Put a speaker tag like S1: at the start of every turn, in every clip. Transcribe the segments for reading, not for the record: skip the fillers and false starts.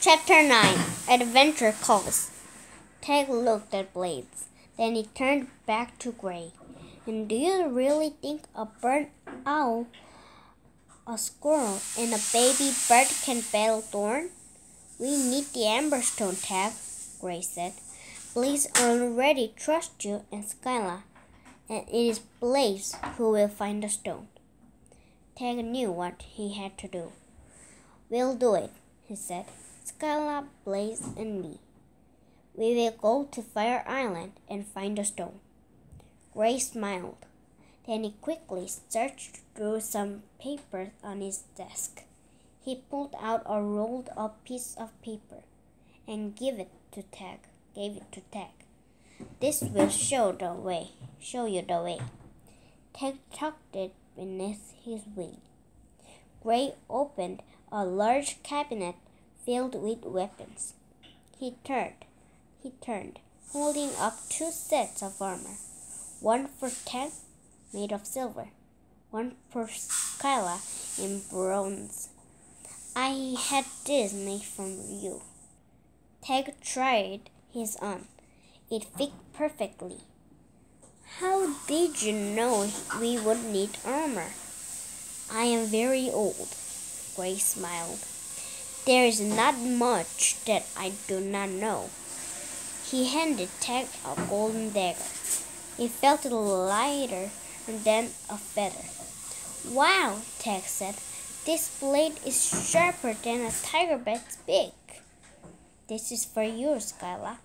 S1: Chapter 9 Adventure Calls. Tag looked at Blaze. Then he turned back to Gray. And do you really think a burnt owl, a squirrel, and a baby bird can battle Thorn? We need the Ember Stone, Tag, Gray said. Blaze already trusts you and Skyla, and it is Blaze who will find the stone. Tag knew what he had to do. We'll do it, he said. Skyla, Blaze, and me. We will go to Fire Island and find the stone. Gray smiled. Then he quickly searched through some papers on his desk. He pulled out a rolled up piece of paper and gave it to Tag. This will show you the way. Tag tucked it beneath his wing. Gray opened a large cabinet filled with weapons. He turned, holding up 2 sets of armor. One for Tag, made of silver. One for Skyla, in bronze. I had this made from you. Tag tried his on. It fit perfectly. How did you know we would need armor? I am very old, Gray smiled. There is not much that I do not know. He handed Tag a golden dagger. It felt lighter than a feather. Wow, Tag said. This blade is sharper than a tiger bat's beak. This is for you, Skyla.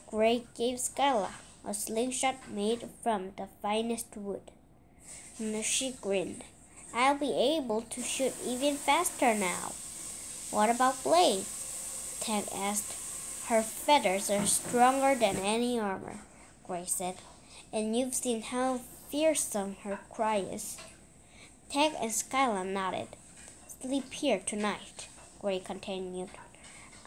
S1: Gray gave Skyla a slingshot made from the finest wood. She grinned. I'll be able to shoot even faster now. What about Blaze? Tag asked. Her feathers are stronger than any armor, Gray said, and you've seen how fearsome her cry is. Tag and Skyla nodded. Sleep here tonight, Gray continued.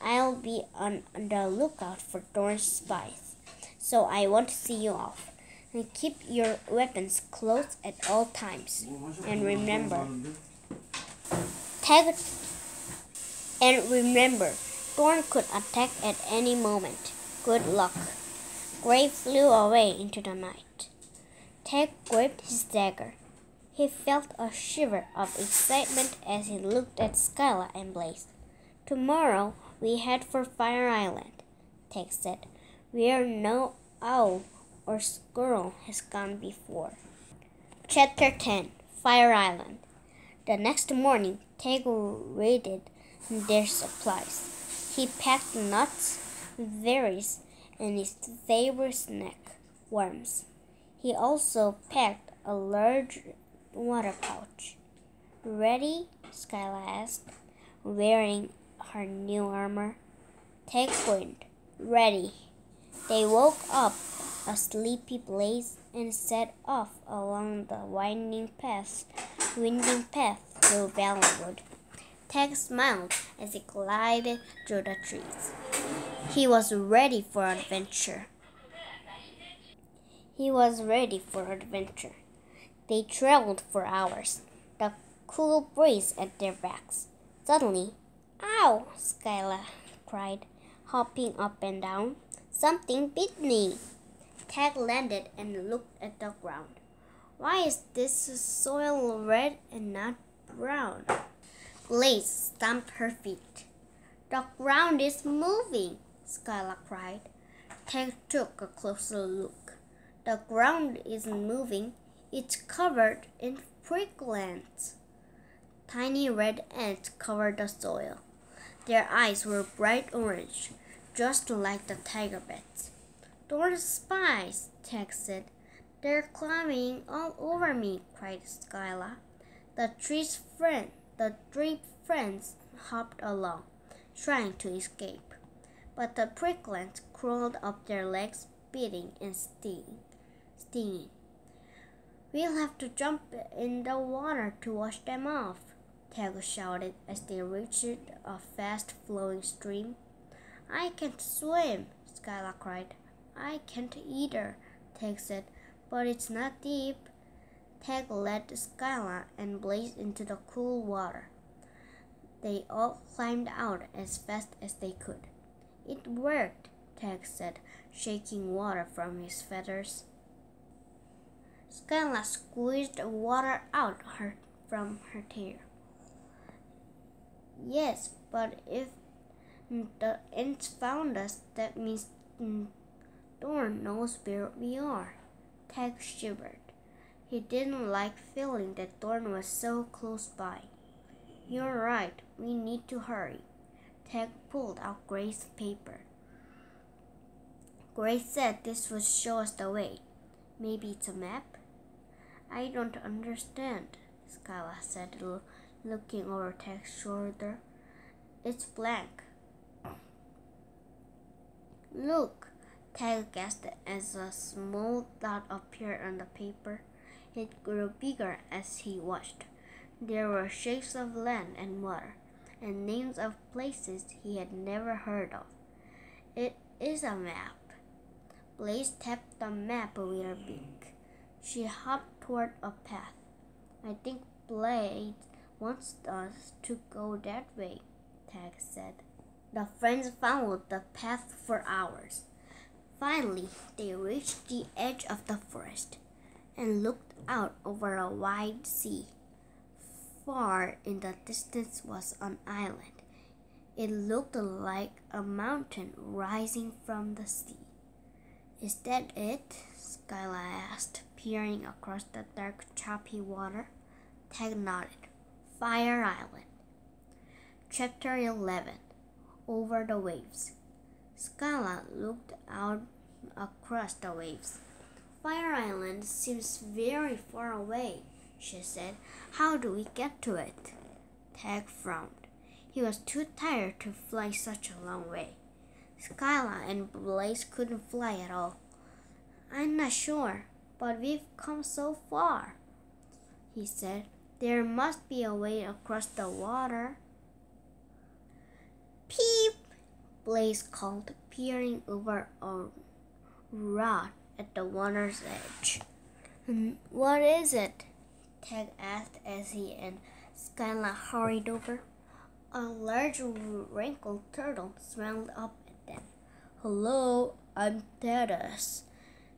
S1: I'll be on the lookout for Thorn's spies, so I won't see you off. And keep your weapons close at all times. And remember, Thorn could attack at any moment. Good luck. Gray flew away into the night. Tag gripped his dagger. He felt a shiver of excitement as he looked at Skyla and Blaze. Tomorrow we head for Fire Island, Tag said, where no owl or squirrel has gone before. Chapter 10 Fire Island. The next morning, Tag raided their supplies. He packed nuts, berries, and his favorite snack, worms. He also packed a large water pouch. Ready? Skyla asked, wearing her new armor. Tag grinned. Ready. They woke up a sleepy Blaze and set off along the winding path through Valleywood. Tag smiled as he glided through the trees. He was ready for adventure. They traveled for hours, the cool breeze at their backs. Suddenly, ow! Skyla cried, hopping up and down. Something bit me. Tag landed and looked at the ground. Why is this soil red and not brown? Blaze stamped her feet. The ground is moving, Skyla cried. Tag took a closer look. The ground isn't moving. It's covered in prickles. Tiny red ants covered the soil. Their eyes were bright orange, just like the tiger bats. Thorn's spies, Tag said. They're climbing all over me, cried Skyla. The three friends hopped along, trying to escape. But the prickles crawled up their legs, biting and stinging. We'll have to jump in the water to wash them off, Tag shouted as they reached a fast-flowing stream. I can't swim, Skyla cried. I can't either, Tag said, but it's not deep. Tag led Skyla and Blaze into the cool water. They all climbed out as fast as they could. It worked, Tag said, shaking water from his feathers. Skyla squeezed the water out from her tail. Yes, but if the ants found us, that means Thorn knows where we are. Tag shivered. He didn't like feeling that Thorn was so close by. You're right, we need to hurry. Tag pulled out Gray's paper. Gray said this would show us the way. Maybe it's a map? I don't understand, Skyla said, looking over Tag's shoulder. It's blank. Look, Tag gasped as a small dot appeared on the paper. It grew bigger as he watched. There were shapes of land and water, and names of places he had never heard of. It is a map. Blaze tapped the map with her beak. She hopped toward a path. I think Blaze wants us to go that way, Tag said. The friends followed the path for hours. Finally, they reached the edge of the forest and looked out over a wide sea. Far in the distance was an island. It looked like a mountain rising from the sea. Is that it? Skyla asked, peering across the dark, choppy water. Tag nodded. Fire Island. Chapter 11. Over the Waves. Skyla looked out across the waves. Fire Island seems very far away, she said. How do we get to it? Tag frowned. He was too tired to fly such a long way. Skyla and Blaze couldn't fly at all. I'm not sure, but we've come so far, he said. There must be a way across the water. Peep! Blaze called, peering over a rod at the water's edge. What is it? Tag asked as he and Skyla hurried over. A large wrinkled turtle smiled up at them. Hello, I'm Thaddeus.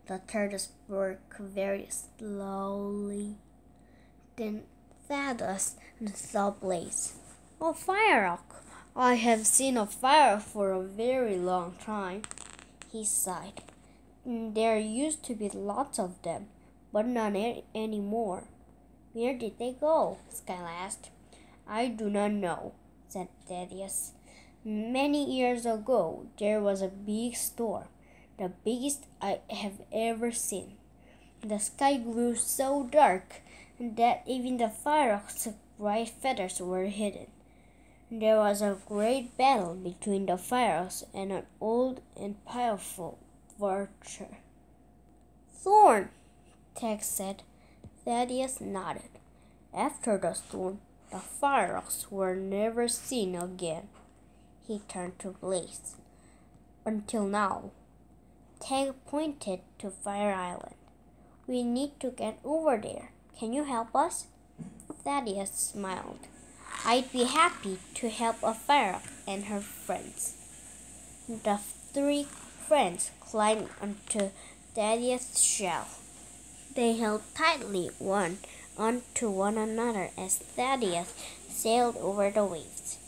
S1: The turtle spoke very slowly. Then Thaddeus saw Blaze. Oh, firehawk! I have seen a fire for a very long time, he sighed. There used to be lots of them, but not anymore. Where did they go? Skyla asked. I do not know, said Thaddeus. Many years ago, there was a big storm, the biggest I have ever seen. The sky grew so dark that even the firehawk's bright feathers were hidden. There was a great battle between the firehawks and an old and powerful vulture. Thorn, Tag said. Thaddeus nodded. After the storm, the firehawks were never seen again. He turned to Blaze. Until now. Tag pointed to Fire Island. We need to get over there. Can you help us? Thaddeus smiled. I'd be happy to help a firehawk and her friends. The three friends climbed onto Thaddeus' shell. They held tightly onto one another as Thaddeus sailed over the waves.